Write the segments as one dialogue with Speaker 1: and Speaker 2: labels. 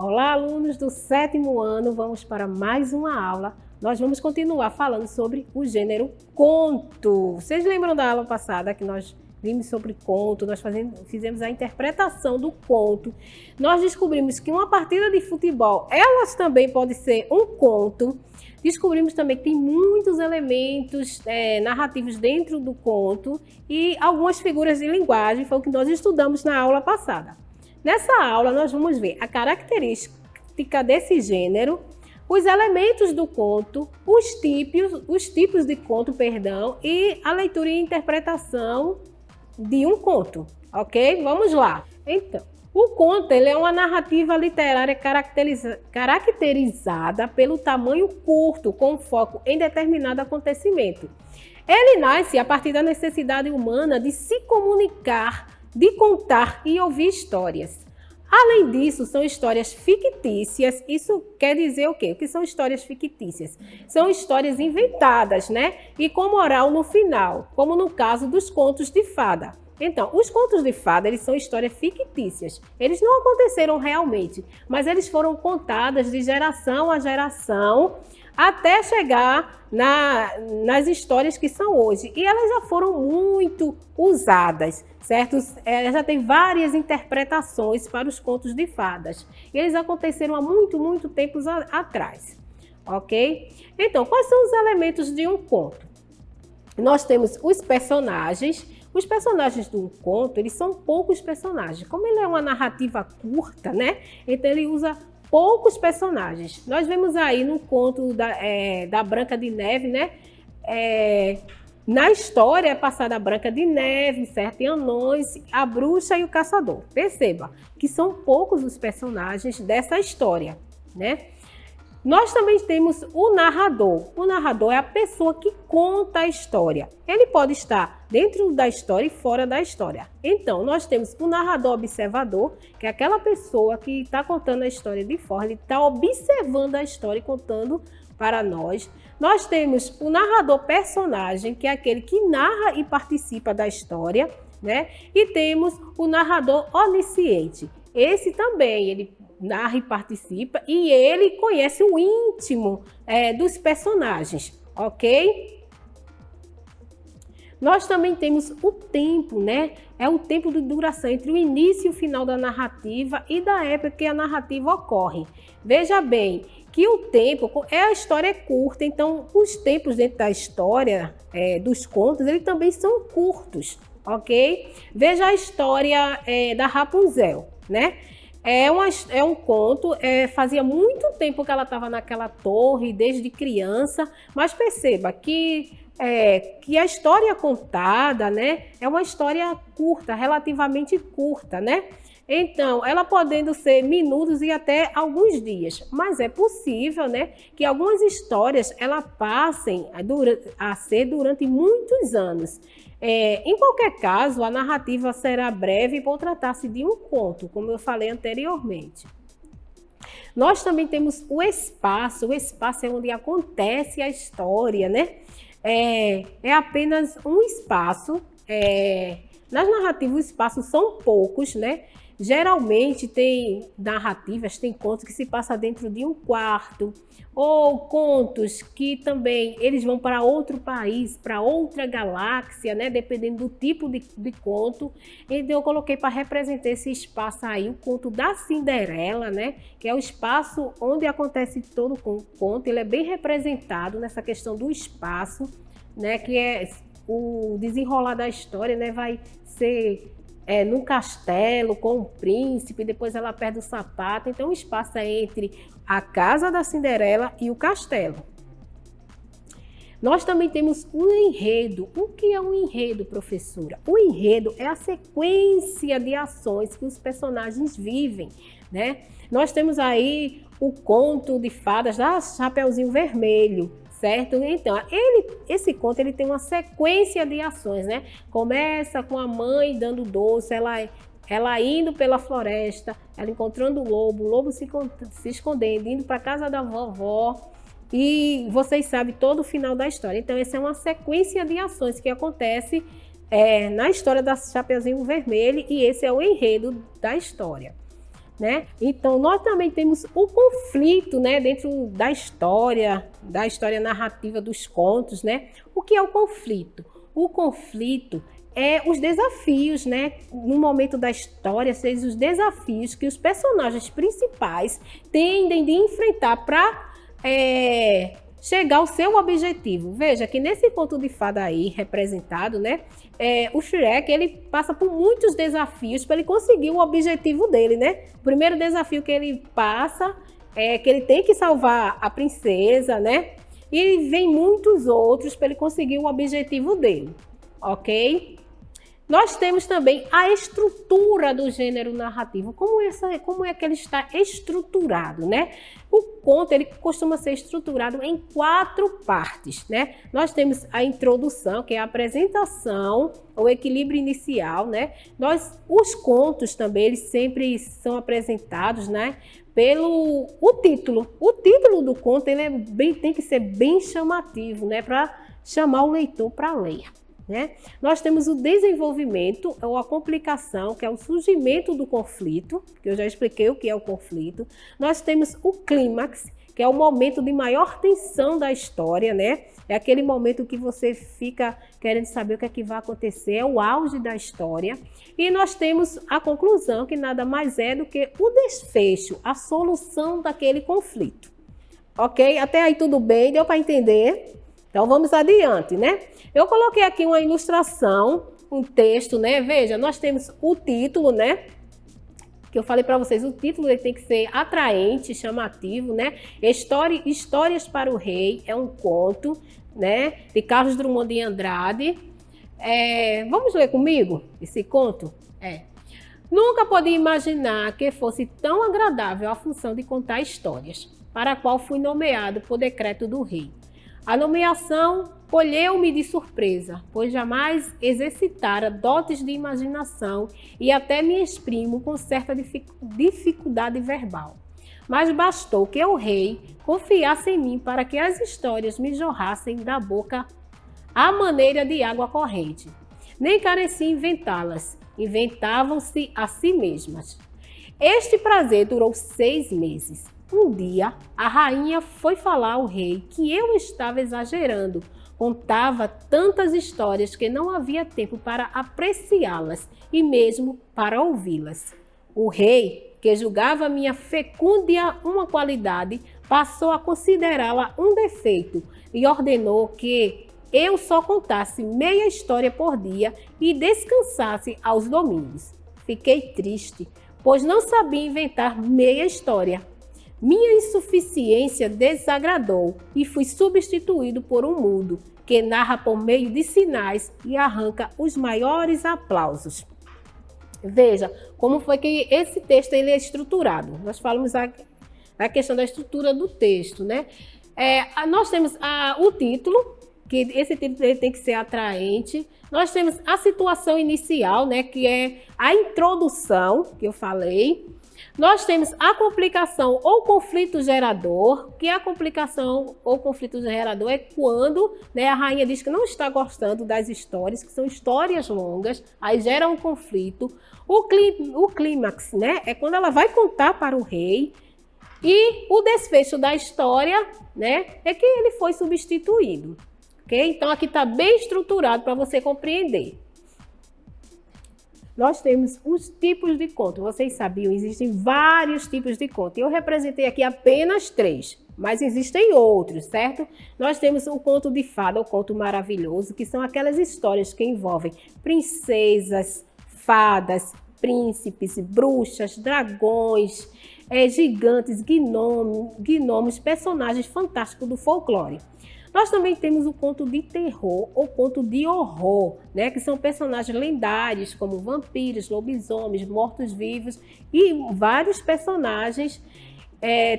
Speaker 1: Olá, alunos do 7º ano, vamos para mais uma aula. Nós vamos continuar falando sobre o gênero conto. Vocês lembram da aula passada que nós vimos sobre conto, nós fizemos a interpretação do conto. Nós descobrimos que uma partida de futebol, elas também pode ser um conto. Descobrimos também que tem muitos elementos narrativos dentro do conto e algumas figuras de linguagem, foi o que nós estudamos na aula passada. Nessa aula, nós vamos ver a característica desse gênero, os elementos do conto, os tipos de conto, e a leitura e interpretação de um conto, ok? Vamos lá. Então, o conto ele é uma narrativa literária caracterizada pelo tamanho curto, com foco em determinado acontecimento. Ele nasce a partir da necessidade humana de se comunicar, de contar e ouvir histórias. Além disso, são histórias fictícias. Isso quer dizer o quê? O que são histórias fictícias? São histórias inventadas, né? E com moral no final, como no caso dos contos de fada. Então, os contos de fada, eles são histórias fictícias. Eles não aconteceram realmente, mas eles foram contadas de geração a geração até chegar nas histórias que são hoje. E elas já foram muito usadas, certo? Já tem várias interpretações para os contos de fadas. E eles aconteceram há muito tempo atrás, ok? Então, quais são os elementos de um conto? Nós temos os personagens. Os personagens de um conto, eles são poucos personagens. Como ele é uma narrativa curta, né? Então ele usa poucos personagens. Nós vemos aí no conto da Branca de Neve, né? Na história é passada a Branca de Neve, certo? E anões, a bruxa e o caçador. Perceba que são poucos os personagens dessa história, né? Nós também temos o narrador. O narrador é a pessoa que conta a história. Ele pode estar dentro da história e fora da história. Então, nós temos o narrador observador, que é aquela pessoa que está contando a história de fora, ele está observando a história e contando para nós. Nós temos o narrador personagem, que é aquele que narra e participa da história, né? E temos o narrador onisciente. Esse também, ele narra e participa e ele conhece o íntimo dos personagens, ok? Nós também temos o tempo, né? É o tempo de duração entre o início e o final da narrativa e da época que a narrativa ocorre. Veja bem que o tempo, a história é curta, então os tempos dentro da história, dos contos, eles também são curtos, ok? Veja a história da Rapunzel, né? É um conto, fazia muito tempo que ela estava naquela torre, desde criança, mas perceba que a história contada, né, é uma história curta, relativamente curta, né? Então, ela podendo ser minutos e até alguns dias, mas é possível, né, que algumas histórias ela passem a ser durante muitos anos. Em qualquer caso, a narrativa será breve por tratar-se de um conto, como eu falei anteriormente. Nós também temos o espaço é onde acontece a história, né? É apenas um espaço. Nas narrativas, os espaços são poucos, né? Geralmente tem narrativas, tem contos que se passam dentro de um quarto, ou contos que também eles vão para outro país, para outra galáxia, né? Dependendo do tipo de conto. Então eu coloquei para representar esse espaço aí, o conto da Cinderela, né? Que é o espaço onde acontece todo o conto. Ele é bem representado nessa questão do espaço, né? Que é o desenrolar da história, né? Vai ser num castelo com um príncipe, depois ela perde o sapato. Então o espaço é entre a casa da Cinderela e o castelo. Nós também temos um enredo. O que é um enredo, professora? O enredo é a sequência de ações que os personagens vivem, né? Nós temos aí o conto de fadas da Chapeuzinho Vermelho, certo? Então, esse conto ele tem uma sequência de ações, né? Começa com a mãe dando doce, ela indo pela floresta, ela encontrando o lobo se escondendo, indo para a casa da vovó, e vocês sabem todo o final da história. Então, essa é uma sequência de ações que acontece na história da Chapeuzinho Vermelho, e esse é o enredo da história. né? Então, nós também temos o conflito, né, dentro da história narrativa dos contos, né? O que é o conflito? O conflito é os desafios, né? No momento da história, são os desafios que os personagens principais tendem de enfrentar para chegar ao seu objetivo. Veja que nesse conto de fada aí, representado, né? O Shrek, ele passa por muitos desafios para ele conseguir o objetivo dele, né? O primeiro desafio que ele passa é que ele tem que salvar a princesa, né? E vem muitos outros para ele conseguir o objetivo dele, ok? Nós temos também a estrutura do gênero narrativo. Como é que ele está estruturado, né? O conto, ele costuma ser estruturado em 4 partes, né? Nós temos a introdução, que é a apresentação, o equilíbrio inicial, né? Os contos também, eles sempre são apresentados, né? Pelo título. O título do conto, ele tem que ser bem chamativo, né? Para chamar o leitor para ler. Né? Nós temos o desenvolvimento, ou a complicação, que é o surgimento do conflito, que eu já expliquei o que é o conflito. Nós temos o clímax, que é o momento de maior tensão da história, né? É aquele momento que você fica querendo saber o que é que vai acontecer, é o auge da história. E nós temos a conclusão, que nada mais é do que o desfecho, a solução daquele conflito. Ok? Até aí tudo bem? Deu para entender? Então vamos adiante, né? Eu coloquei aqui uma ilustração, um texto, né? Veja, nós temos o título, né? Que eu falei para vocês, o título ele tem que ser atraente, chamativo, né? Histórias para o Rei, é um conto, né? De Carlos Drummond de Andrade. Vamos ler comigo esse conto? Nunca podia imaginar que fosse tão agradável a função de contar histórias, para a qual fui nomeado por decreto do rei. A nomeação colheu-me de surpresa, pois jamais exercitara dotes de imaginação e até me exprimo com certa dificuldade verbal. Mas bastou que o rei confiasse em mim para que as histórias me jorrassem da boca à maneira de água corrente. Nem careci inventá-las, inventavam-se a si mesmas. Este prazer durou 6 meses. Um dia, a rainha foi falar ao rei que eu estava exagerando. Contava tantas histórias que não havia tempo para apreciá-las e mesmo para ouvi-las. O rei, que julgava minha fecúndia uma qualidade, passou a considerá-la um defeito e ordenou que eu só contasse meia história por dia e descansasse aos domingos. Fiquei triste, pois não sabia inventar meia história. Minha insuficiência desagradou e fui substituído por um mudo, que narra por meio de sinais e arranca os maiores aplausos. Veja como foi que esse texto ele é estruturado. Nós falamos a questão da estrutura do texto, né? Nós temos o título, que esse título ele tem que ser atraente. Nós temos a situação inicial, né? Que é a introdução, que eu falei. Nós temos a complicação ou conflito gerador, que a complicação ou conflito gerador é quando, né, a rainha diz que não está gostando das histórias, que são histórias longas, aí gera um conflito. O clímax, né, é quando ela vai contar para o rei, e o desfecho da história, né, é que ele foi substituído. Ok? Então aqui está bem estruturado para você compreender. Nós temos os tipos de conto. Vocês sabiam, existem vários tipos de conto. Eu representei aqui apenas 3, mas existem outros, certo? Nós temos o conto de fada, o conto maravilhoso, que são aquelas histórias que envolvem princesas, fadas, príncipes, bruxas, dragões, gigantes, gnomos, personagens fantásticos do folclore. Nós também temos o conto de terror ou conto de horror, né? Que são personagens lendários como vampiros, lobisomens, mortos-vivos e vários personagens.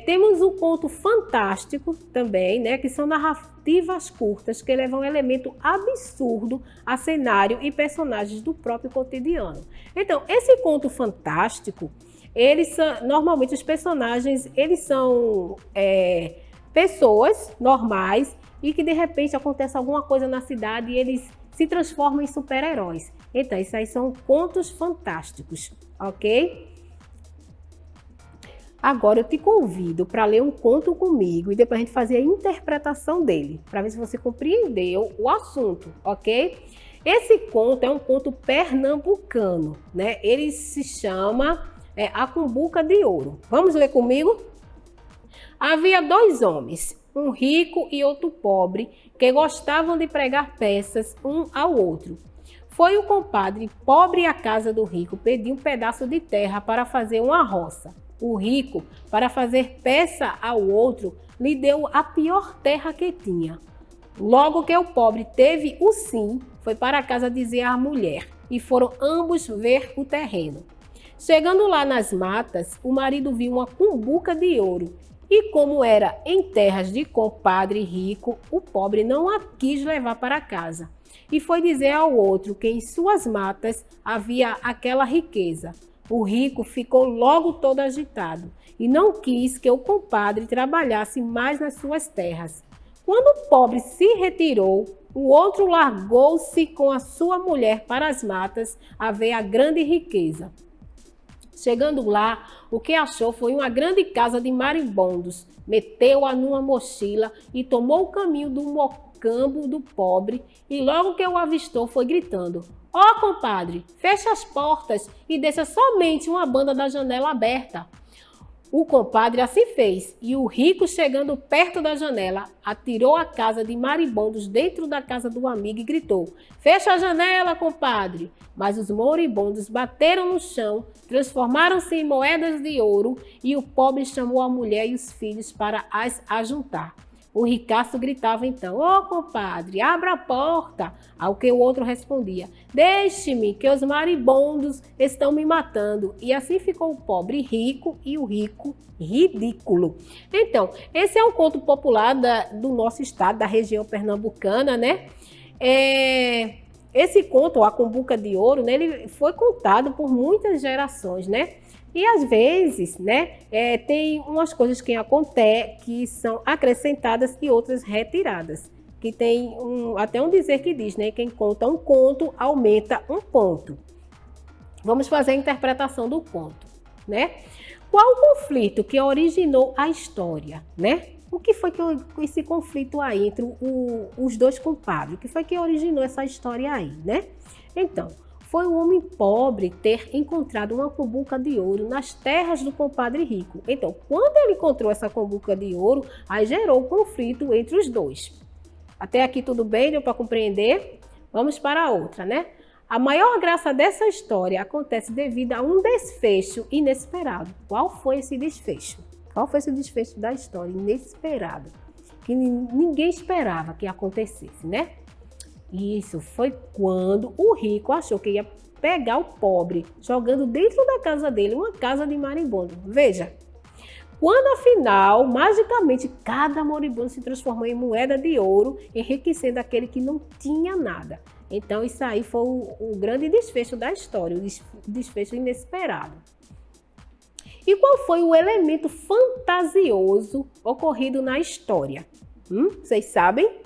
Speaker 1: Temos o conto fantástico também, né? Que são narrativas curtas que levam um elemento absurdo a cenário e personagens do próprio cotidiano. Então, esse conto fantástico, normalmente os personagens eles são pessoas normais e que de repente acontece alguma coisa na cidade e eles se transformam em super-heróis. Então, isso aí são contos fantásticos, ok? Agora eu te convido para ler um conto comigo e depois a gente fazer a interpretação dele, para ver se você compreendeu o assunto, ok? Esse conto é um conto pernambucano, né? Ele se chama A Cumbuca de Ouro. Vamos ler comigo? Havia dois homens, um rico e outro pobre, que gostavam de pregar peças um ao outro. Foi o compadre pobre à casa do rico pedir um pedaço de terra para fazer uma roça. O rico, para fazer peça ao outro, lhe deu a pior terra que tinha. Logo que o pobre teve o sim, foi para casa dizer à mulher, e foram ambos ver o terreno. Chegando lá nas matas, o marido viu uma cumbuca de ouro, e como era em terras de compadre rico, o pobre não a quis levar para casa. E foi dizer ao outro que em suas matas havia aquela riqueza. O rico ficou logo todo agitado e não quis que o compadre trabalhasse mais nas suas terras. Quando o pobre se retirou, o outro largou-se com a sua mulher para as matas a ver a grande riqueza. Chegando lá, o que achou foi uma grande casa de marimbondos. Meteu-a numa mochila e tomou o caminho do mocambo do pobre, e logo que o avistou foi gritando: "Ó, compadre, fecha as portas e deixa somente uma banda da janela aberta." O compadre assim fez, e o rico, chegando perto da janela, atirou a casa de marimbondos dentro da casa do amigo e gritou: "Fecha a janela, compadre!" Mas os moribundos bateram no chão, transformaram-se em moedas de ouro, e o pobre chamou a mulher e os filhos para as ajuntar. O ricaço gritava então: "Ô, compadre, abra a porta!" Ao que o outro respondia: "Deixe-me, que os maribondos estão me matando." E assim ficou o pobre rico e o rico ridículo. Então, esse é um conto popular do nosso estado, da região pernambucana, né? Esse conto, A Cumbuca de Ouro, né, ele foi contado por muitas gerações, né? E às vezes, né, tem umas coisas que acontecem que são acrescentadas e outras retiradas. Que tem até um dizer que diz, né, quem conta um conto aumenta um ponto. Vamos fazer a interpretação do conto, né? Qual o conflito que originou a história, né? O que foi que esse conflito aí entre os dois compadres? O que foi que originou essa história aí, né? Então, foi o homem pobre ter encontrado uma cumbuca de ouro nas terras do compadre rico. Então, quando ele encontrou essa cumbuca de ouro, aí gerou conflito entre os dois. Até aqui tudo bem? Deu para compreender? Vamos para a outra, né? A maior graça dessa história acontece devido a um desfecho inesperado. Qual foi esse desfecho? Qual foi esse desfecho da história inesperado? Que ninguém esperava que acontecesse, né? Isso foi quando o rico achou que ia pegar o pobre, jogando dentro da casa dele uma casa de marimbondo. Veja, quando afinal, magicamente, cada moribundo se transformou em moeda de ouro, enriquecendo aquele que não tinha nada. Então isso aí foi o grande desfecho da história, o desfecho inesperado. E qual foi o elemento fantasioso ocorrido na história? Vocês sabem?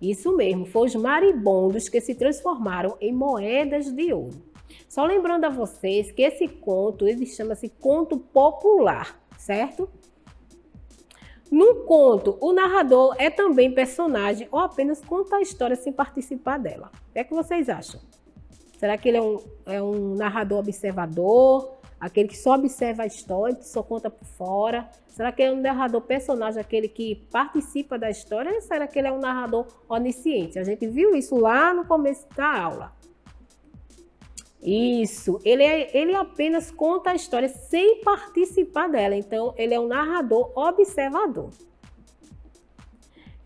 Speaker 1: Isso mesmo, foram os marimbondos que se transformaram em moedas de ouro. Só lembrando a vocês que esse conto, ele chama-se conto popular, certo? No conto, o narrador é também personagem ou apenas conta a história sem participar dela? O que é que vocês acham? Será que ele é um narrador observador, aquele que só observa a história, que só conta por fora? Será que ele é um narrador personagem, aquele que participa da história? Ou será que ele é um narrador onisciente? A gente viu isso lá no começo da aula. Isso, ele apenas conta a história sem participar dela. Então, ele é um narrador observador.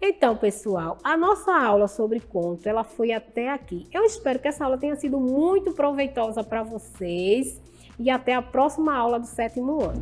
Speaker 1: Então, pessoal, a nossa aula sobre conto, ela foi até aqui. Eu espero que essa aula tenha sido muito proveitosa para vocês. E até a próxima aula do 7º ano.